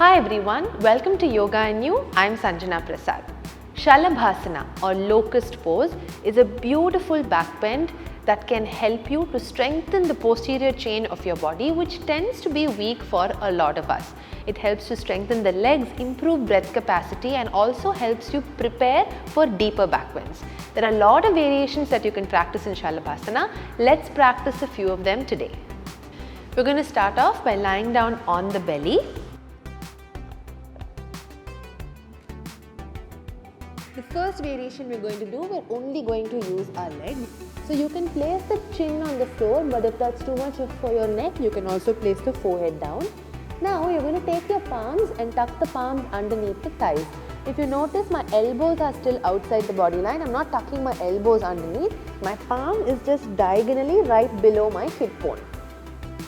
Hi everyone, welcome to Yoga and You. I'm Sanjana Prasad. Salabhasana or Locust Pose is a beautiful back bend that can help you to strengthen the posterior chain of your body, which tends to be weak for a lot of us. It helps to strengthen the legs, improve breath capacity, and also helps you prepare for deeper back bends. There are a lot of variations that you can practice in Salabhasana. Let's practice a few of them today. We're going to start off by lying down on the belly. The first variation we're going to do, we're only going to use our legs. So you can place the chin on the floor, but if that's too much for your neck, you can also place the forehead down. Now you're going to take your palms and tuck the palms underneath the thighs. If you notice, my elbows are still outside the body line. I'm not tucking my elbows underneath. My palm is just diagonally right below my hip bone.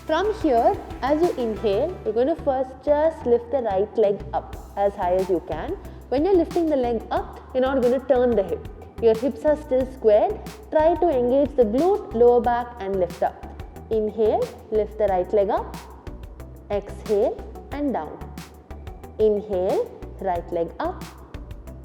From here, as you inhale, you're going to first just lift the right leg up as high as you can. When you're lifting the leg up, you're not going to turn the hip. Your hips are still squared. Try to engage the glute, lower back and lift up. Inhale, lift the right leg up. Exhale and down. Inhale, right leg up.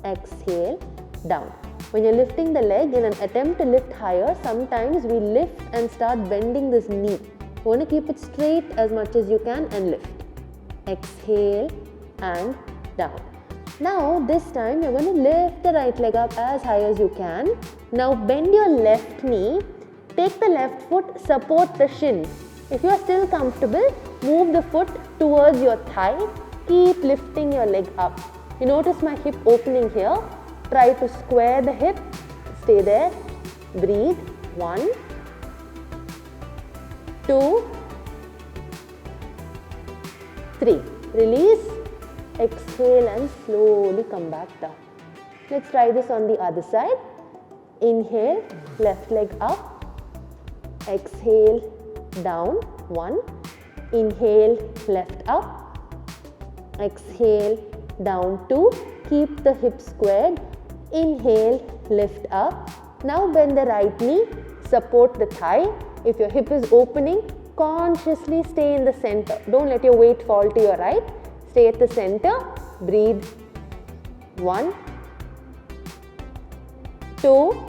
Exhale, down. When you're lifting the leg in an attempt to lift higher, sometimes we lift and start bending this knee. You want to keep it straight as much as you can and lift. Exhale and down. Now this time you're going to lift the right leg up as high as you can. Now bend your left knee, take the left foot, support the shin. If you are still comfortable, move the foot towards your thigh, keep lifting your leg up. You notice my hip opening here. Try to square the hip, stay there, breathe. 1, 2, 3. Release. Exhale and slowly come back down. Let's try this on the other side. Inhale, left leg up. Exhale, down. 1. Inhale, left up. Exhale, down. 2. Keep the hips squared. Inhale, lift up. Now bend the right knee, support the thigh. If your hip is opening, consciously stay in the center. Don't let your weight fall to your right. Stay at the center, breathe. 1, 2,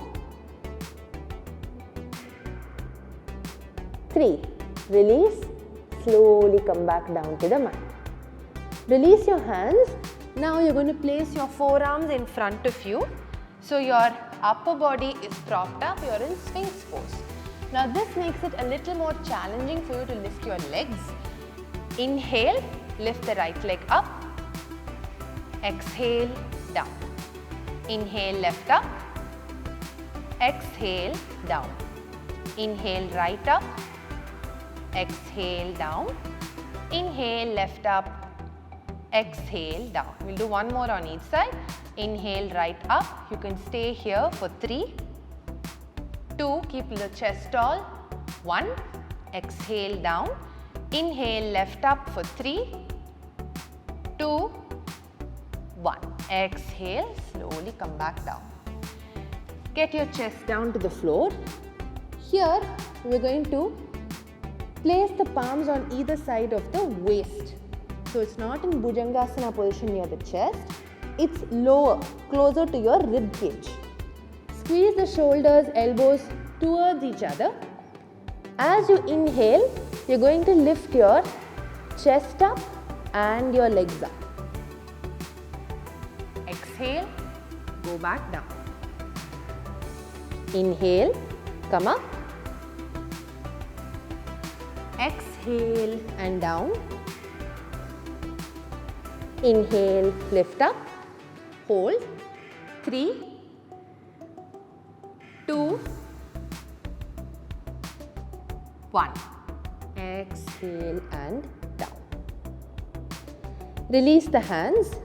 3. Release, slowly come back down to the mat. Release your hands. Now you're going to place your forearms in front of you. So your upper body is propped up, you're in Sphinx pose. Now this makes it a little more challenging for you to lift your legs. Inhale. Lift the right leg up. Exhale, down. Inhale, left up. Exhale, down. Inhale, right up. Exhale, down. Inhale, left up. Exhale, down. We'll do one more on each side. Inhale, right up. You can stay here for 3, 2, keep the chest tall. 1, exhale, down. Inhale, left up for 3, 2, 1. Exhale, slowly come back down. Get your chest down to the floor. Here, we're going to place the palms on either side of the waist. So it's not in Bhujangasana position near the chest. It's lower, closer to your rib cage. Squeeze the shoulders, elbows towards each other. As you inhale, you're going to lift your chest up and your legs up. Exhale, go back down. Inhale, come up. Exhale and down. Inhale, lift up. Hold. 3, 2, 1. Exhale and down. Release the hands.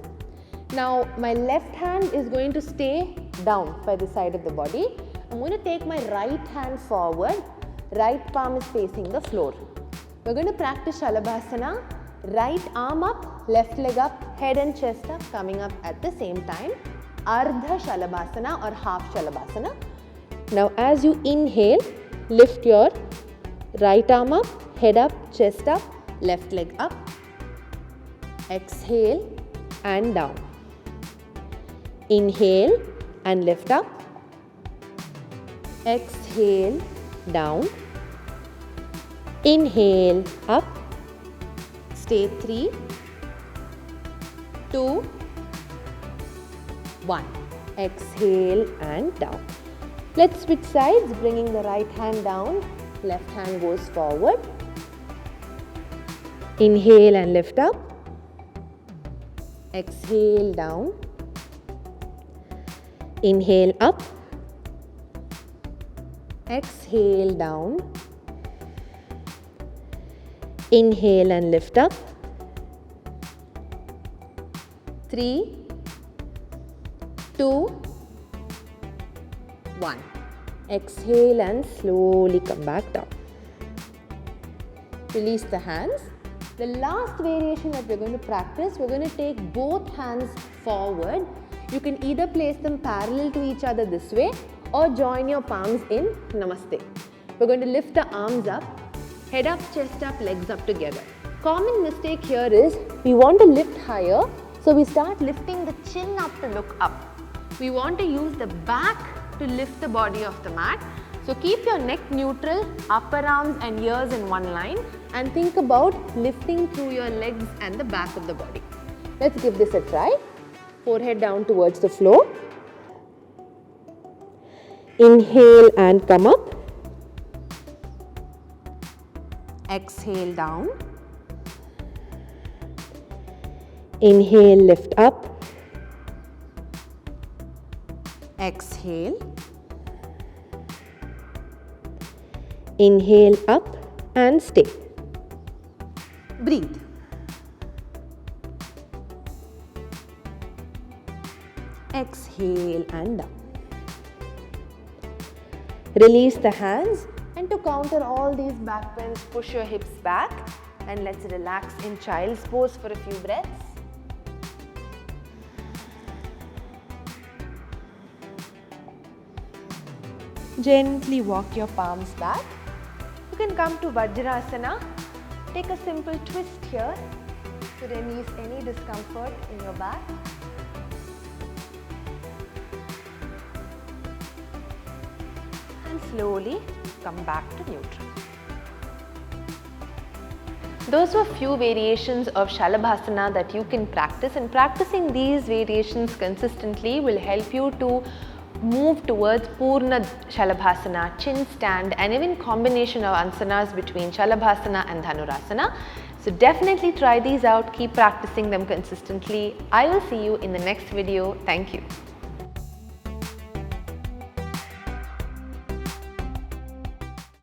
Now my left hand is going to stay down by the side of the body. I'm going to take my right hand forward. Right palm is facing the floor. We're going to practice Salabhasana. Right arm up, left leg up, head and chest up, coming up at the same time. Ardha Salabhasana or half Salabhasana. Now as you inhale, lift your right arm up, head up, chest up, left leg up. exhale and down. Inhale and lift up. Exhale, down. Inhale, up. Stay 3, 2, 1. Exhale and down. Let's switch sides, bringing the right hand down. Left hand goes forward. Inhale and lift up. Exhale, down. Inhale, up. Exhale, down. Inhale and lift up. 3, 2, 1. Exhale and slowly come back down. Release the hands. The last variation that we're going to practice, we're going to take both hands forward. You can either place them parallel to each other this way or join your palms in Namaste. We're going to lift the arms up, head up, chest up, legs up together. Common mistake here is we want to lift higher, so we start lifting the chin up to look up. We want to use the back to lift the body of the mat. So keep your neck neutral, upper arms and ears in one line, and think about lifting through your legs and the back of the body. Let's give this a try. Forehead down towards the floor. Inhale and come up. Exhale, down. Inhale, lift up. Exhale. Inhale, up and stay. Breathe. Exhale and down. Release the hands, and to counter all these back bends, push your hips back and let's relax in child's pose for a few breaths. Gently walk your palms back. You can come to Vajrasana. Take a simple twist here to release any discomfort in your back. And slowly come back to neutral. Those were few variations of Salabhasana that you can practice, and practicing these variations consistently will help you to move towards Purna Salabhasana, chin stand, and even combination of asanas between Salabhasana and Dhanurasana. So definitely try these out, keep practicing them consistently. I will see you in the next video. Thank you.